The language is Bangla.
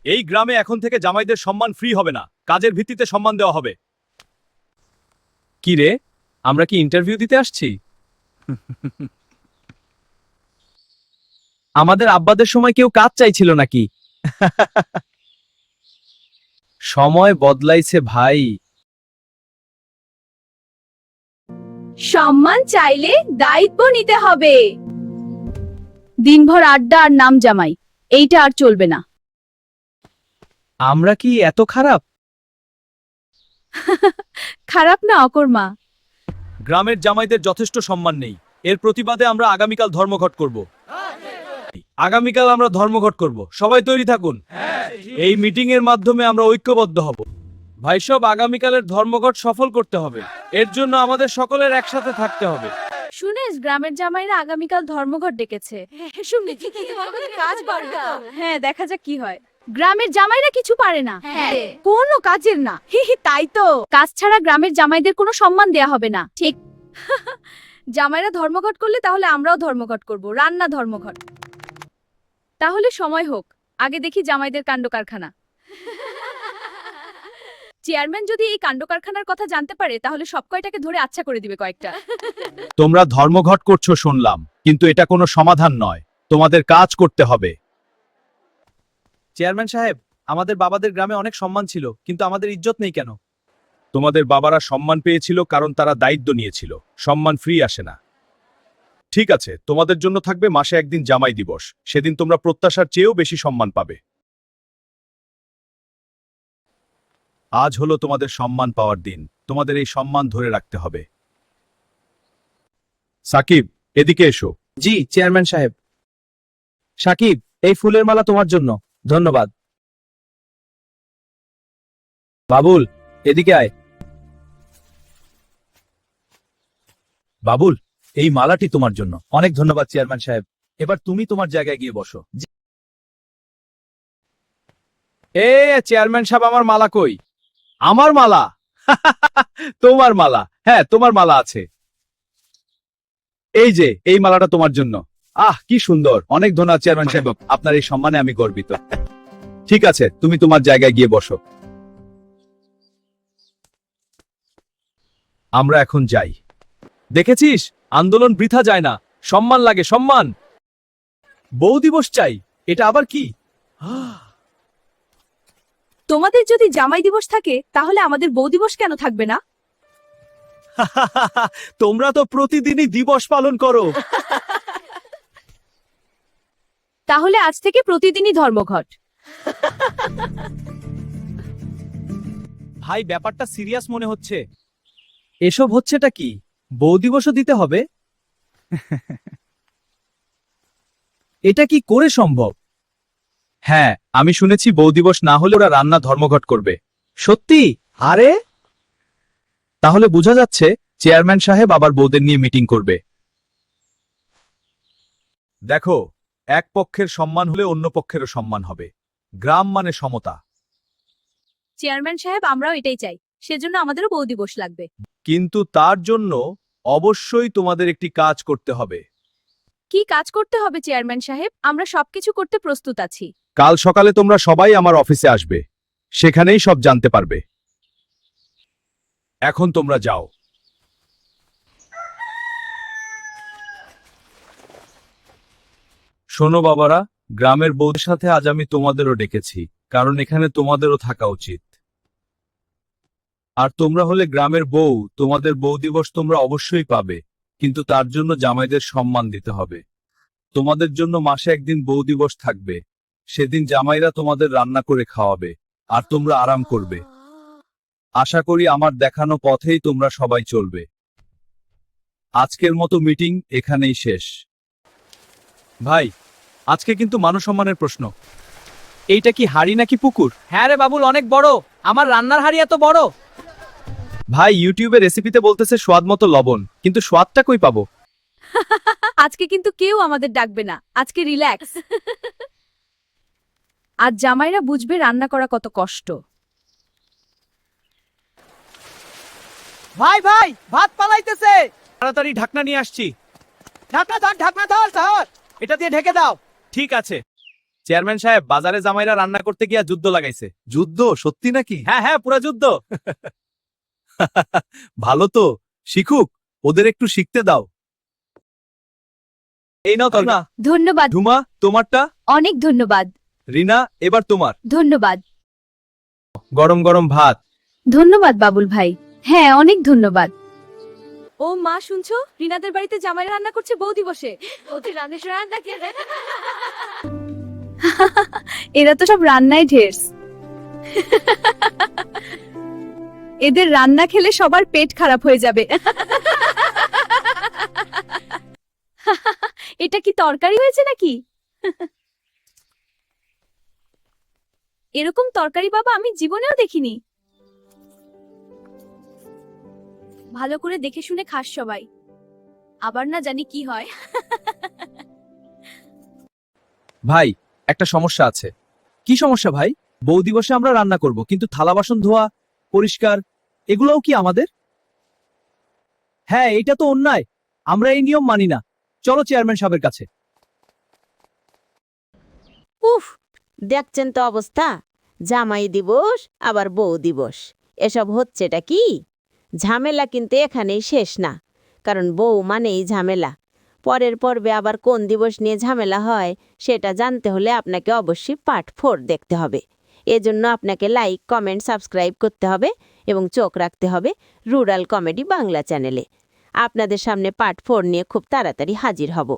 এই গ্রামে এখন থেকে জামাইদের সম্মান ফ্রি হবে না, কাজের ভিত্তিতে সম্মান দেওয়া হবে। কি রে, আমরা কি ইন্টারভিউ দিতে আসছি? আমাদের আব্বাদের সময় কেউ কাজ চাইছিল নাকি? সময় বদলাইছে ভাই। সম্মান চাইলে দায়িত্ব নিতে হবে। দিনভর আড্ডা আর নাম জামাই, এইটা আর চলবে না। আমরা কি এত খারাপ? খারাপ না অকর্মা। গ্রামের জামাইদের যথেষ্ট সম্মান নেই, এর প্রতিবাদে আমরা আগামীকাল ধর্মঘট করব। আগামীকাল আমরা ধর্মঘট করব, সবাই তৈরি থাকুন। এই মিটিং এর মাধ্যমে আমরা ঐক্যবদ্ধ হব। ভাই সব, আগামীকালের ধর্মঘট সফল করতে হবে, এর জন্য আমাদের সকলের একসাথে থাকতে হবে। শুনেস, গ্রামের জামাইরা আগামীকাল ধর্মঘট ডেকেছে। শুনেছি কাজ বাড়বে। হ্যাঁ, দেখা যাক কি হয়। গ্রামের জামাইরা কিছু পারে না, কোনো কাজের না। তাই তো, কাজ ছাড়া গ্রামের জামাইদের কোনো সম্মান দেয়া হবে না। ঠিক। জামাইরা ধর্মঘট করলে তাহলে আমরাও ধর্মঘট করব, রান্না ধর্মঘট। তাহলে সময় হোক, আগে দেখি জামাইদের কাণ্ড কারখানা। চেয়ারম্যান যদি এই কাণ্ড কারখানার কথা জানতে পারে তাহলে সব কয়টাকে ধরে আচ্ছা করে দিবে কয়েকটা। তোমরা ধর্মঘট করছো শুনলাম, কিন্তু এটা কোনো সমাধান নয়, তোমাদের কাজ করতে হবে। চেয়ারম্যান সাহেব, আমাদের বাবাদের গ্রামে অনেক সম্মান ছিল, কিন্তু আমাদের ইজ্জত নেই কেন? তোমাদের বাবারা সম্মান পেয়েছিল কারণ তারা দায়িত্ব নিয়েছিল, সম্মান ফ্রি আসে না। ঠিক আছে, তোমাদের জন্য থাকবে মাসে একদিন জামাই দিবস, সেদিন তোমরা প্রত্যাশার চেয়েও বেশি সম্মান পাবে। আজ হলো তোমাদের সম্মান পাওয়ার দিন, তোমাদের এই সম্মান ধরে রাখতে হবে। সাকিব, এদিকে এসো। জি চেয়ারম্যান সাহেব। সাকিব, এই ফুলের মালা তোমার জন্য। ধন্যবাদ। বাবুল, এদিকে আয়। বাবুল, এই মালাটি তোমার জন্য। অনেক ধন্যবাদ চেয়ারম্যান সাহেব। এবার তুমি তোমার জায়গায় গিয়ে বসো। চেয়ারম্যান সাহেব, আমার মালা কই? আমার মালা? তোমার মালা? হ্যাঁ, তোমার মালা আছে। এই যে, এই মালাটা তোমার জন্য। আহ, কি সুন্দর! অনেক ধন্যবাদ চেয়ারম্যান সাহেব, আপনার এই সম্মানে আমি গর্বিত। ঠিক আছে, তুমি তোমার জায়গায় গিয়ে বসো। আমরা এখন যাই। দেখেছিস, আন্দোলন বৃথা যায় না, সম্মান লাগে, সম্মান। বউ দিবস চাই, এটা আবার কি? তোমাদের যদি জামাই দিবস থাকে তাহলে আমাদের বউ দিবস কেন থাকবে না? তোমরা তো প্রতিদিনই দিবস পালন করো। তাহলে আজ থেকে প্রতিদিনই ধর্মঘট। ভাই, ব্যাপারটা সিরিয়াস মনে হচ্ছে। এসব হচ্ছেটা কি? বউ দিবসও দিতে হবে? এটা কি করে সম্ভব? হ্যাঁ, আমি শুনেছি বউ দিবস না হলে ওরা রান্না ধর্মঘট করবে। সত্যি? আরে তাহলে বোঝা যাচ্ছে চেয়ারম্যান সাহেব আবার বউদের নিয়ে মিটিং করবে। দেখো, এক পক্ষের সম্মান হলে অন্য পক্ষেরও সম্মান হবে। গ্রাম মানে সমতা। চেয়ারম্যান সাহেব, আমরাও এটাই চাই, সেজন্য আমাদেরও বউ দিবস লাগবে। কিন্তু তার জন্য অবশ্যই তোমাদের একটি কাজ করতে হবে। কি কাজ করতে হবে চেয়ারম্যান সাহেব? আমরা সবকিছু করতে প্রস্তুত আছি। কাল সকালে তোমরা সবাই আমার অফিসে আসবে, সেখানেই সব জানতে পারবে। এখন তোমরা যাও। শোনো বাবারা, গ্রামের বউদের সাথে আজ আমি তোমাদেরও ডেকেছি, কারণ এখানে তোমাদেরও থাকা উচিত। আর তোমরা হলে গ্রামের বউ, তোমাদের বউ দিবস তোমরা অবশ্যই পাবে, কিন্তু তার জন্য জামাইদের সম্মান দিতে হবে। তোমাদের জন্য মাসে একদিন বউ দিবস থাকবে, সেদিন জামাইরা তোমাদের রান্না করে খাওয়াবে, আর তোমরা আরাম করবে। আশা করি আমার দেখানো পথেই তোমরা সবাই চলবে। আজকের মতো মিটিং এখানেই শেষ। ভাই, আজকে কিন্তু মানসম্মানের প্রশ্ন। এইটা কি হাড়ি নাকি পুকুর? হ্যাঁ রে বাবুল, অনেক বড়। আমার রান্নার হাড়ি এত বড়। ভাই, ইউটিউবে রেসিপিতে বলতেছে স্বাদ মতো লবণ, কিন্তু স্বাদটা কই পাবো? আজকে কিন্তু কেউ আমাদের ডাকবে না, আজকে রিল্যাক্স। আজ জামাইরা বুঝবে রান্না করা কত কষ্ট। ভাই ভাই, ভাত পালাইতেছে। তাড়াতাড়ি ঢাকনা নিয়ে আসছি। ঢাকনা ধর, ঢাকনা ধর, ধর। এটা দিয়ে ঢেকে দাও। ঠিক আছে। চেয়ারম্যান সাহেব বাজারে জামাইরা রান্না করতে গিয়া যুদ্ধ লাগাইছে। যুদ্ধ সত্যি নাকি? হ্যাঁ হ্যাঁ, পুরা যুদ্ধ। ভালো তো, শিখুক, ওদের একটু শিখতে দাও। এই নাও না ধন্যবাদ, ধুমা, তোমারটা। অনেক ধন্যবাদ। রিনা, এবার তোমার। ধন্যবাদ। গরম গরম ভাত। ধন্যবাদ বাবুল ভাই। হ্যাঁ, অনেক ধন্যবাদ। ও মা, শুনছো? রিনাদের বাড়িতে জামাই রান্না করছে বউ দিবসে। ওদের রান্না কে? এরা তো সব রান্নায় ঢেরস। এদের রান্না খেলে সবার পেট খারাপ হয়ে যাবে। এটা কি তরকারি হয়েছে নাকি? এরকম তরকারি বাবা আমি জীবনেও দেখিনি। ভালো করে দেখে শুনে খাস সবাই, আবার না জানি কি হয়। ভাই, একটা সমস্যা আছে। কি সমস্যা ভাই? বউ দিবসে আমরা রান্না করব, কিন্তু থালা বাসন ধোয়া, পরিষ্কার এগুলোও কি আমাদের? হ্যাঁ, এটা তো অন্যায়। আমরা এই নিয়ম মানি না। চলো চেয়ারম্যান সাহেবের কাছে। উফ, দেখছেন তো অবস্থা। জামাই দিবস আবার বউ দিবস, এসব হচ্ছেটা কি? ঝামেলা কিন্তু এখানেই শেষ না, কারণ বউ মানেই ঝামেলা। পরের পর্বে আবার কোন দিবস নিয়ে ঝামেলা হয় সেটা জানতে হলে আপনাকে অবশ্যই পার্ট 4 দেখতে হবে। এজন্য আপনাকে লাইক, কমেন্ট, সাবস্ক্রাইব করতে হবে এবং চোখ রাখতে হবে রুরাল কমেডি বাংলা চ্যানেলে। আপনাদের সামনে পার্ট 4 নিয়ে খুব তাড়াতাড়ি হাজির হব।